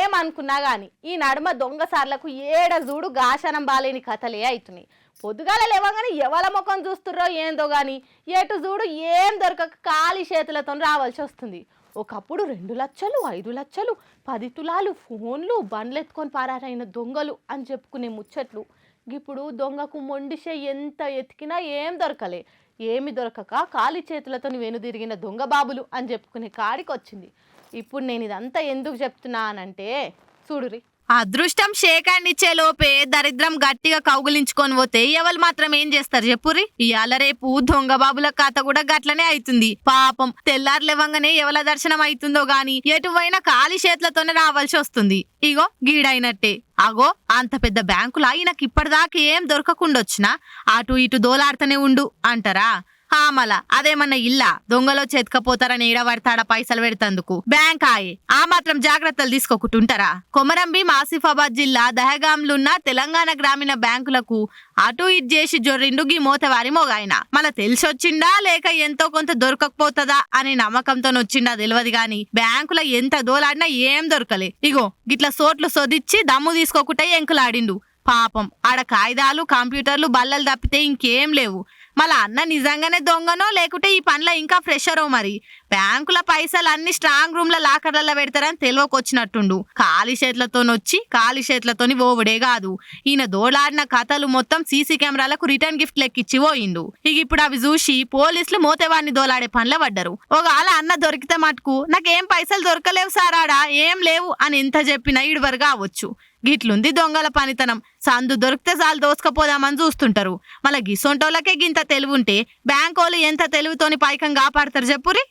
ఏమనుకున్నా గాని ఈ నడుమ దొంగసార్లకు ఏడ చూడు గాశనం బాలేని కథలే అవుతున్నాయి. పొద్దుగాల లేవగానే ఎవల ముఖం చూస్తుర్రో ఏందో గాని ఎటు చూడు ఏం దొరకక ఖాళీ చేతులతో రావాల్సి వస్తుంది. ఒకప్పుడు 2 లక్షలు 5 లక్షలు 10 తులాలు ఫోన్లు బండ్లు ఎత్తుకొని పారారైన దొంగలు అని చెప్పుకునే ముచ్చట్లు ఇప్పుడు దొంగకు మొండిషే ఎంత ఎతికినా ఏం దొరకలే. ఏమి దొరకక ఖాళీ చేతులతో వెనుదిరిగిన దొంగ బాబులు అని చెప్పుకునే కాడికి వచ్చింది. ఇప్పుడు నేను ఇదంతా ఎందుకు చెప్తున్నానంటే చూడురి, అదృష్టం షేకాండిచ్చే లోపే దరిద్రం గట్టిగా కౌగులించుకొని పోతే ఎవరు మాత్రం ఏం చేస్తారు చెప్పురి. ఇవాళ రేపు దొంగ బాబుల కథ కూడా గట్లనే అవుతుంది. పాపం తెల్లారు లేవంగానే ఎవల దర్శనం అవుతుందో గాని ఎటువైనా ఖాళీ చేతులతోనే రావాల్సి వస్తుంది. ఇగో గీడైనట్టే. అగో అంత పెద్ద బ్యాంకులా ఈయనకి ఇప్పటిదాకా ఏం దొరకకుండొచ్చినా అటు ఇటు దోలాడుతూనే ఉండు అంటారా? మల అదేమన్నా ఇల్లా దొంగలో చెతకపోతారని ఏడబడతాడా పైసలు పెడతందుకు? బ్యాంక్ ఆయే ఆ మాత్రం జాగ్రత్తలు తీసుకోకుంటుంటారా? కొమరంభీం ఆసిఫాబాద్ జిల్లా దహగాంలున్న తెలంగాణ గ్రామీణ బ్యాంకులకు అటు ఇటు చేసి జొర్రిండు గీ మోతవారి మొగాయన. మళ్ళా తెలిసొచ్చిండా లేక ఎంతో కొంత దొరకకపోతుందా అనే నమ్మకంతో వచ్చిండా తెలియదు గాని బ్యాంకుల ఎంత దోలాడినా ఏం దొరకలే. ఇగో గిట్ల సోట్లు సొదిచ్చి దమ్ము తీసుకోకుండా ఎంకులాడిండు. పాపం ఆడ కాగితాలు కంప్యూటర్లు బల్లలు తప్పితే ఇంకేం లేవు. మళ్ళా అన్న నిజంగానే దొంగనో లేకుంటే ఈ పనిలో ఇంకా ఫ్రెషరో మరి. బ్యాంకుల పైసలు అన్ని స్ట్రాంగ్ రూమ్ లో లాకర్లలో పెడతారని తెలియకొచ్చినట్టుండు. ఖాళీ చేతులతోనొచ్చి ఖాళీ చేతులతోని ఓవుడే కాదు, ఈయన దోలాడిన కథలు మొత్తం సీసీ కెమెరాలకు రిటర్న్ గిఫ్ట్ లెక్కిచ్చి పోయిండు. ఇక ఇప్పుడు అవి చూసి పోలీసులు మోతేవాడిని దోలాడే పనిలో పడ్డారు. ఒకవేళ అన్న దొరికితే మటుకు నాకేం పైసలు దొరకలేవు సారాడా ఏం లేవు అని ఎంత చెప్పినా ఇడివరు కావచ్చు. గిట్లుంది దొంగల పనితనం. సందు దొరికితే చాలు దోసుకపోదామని చూస్తుంటారు. మళ్ళీ గిసొంటోళ్ళకే గింత తెలివి ఉంటే బ్యాంకోలు ఎంత తెలివితోని పైకం కాపాడతారు చెప్పురి.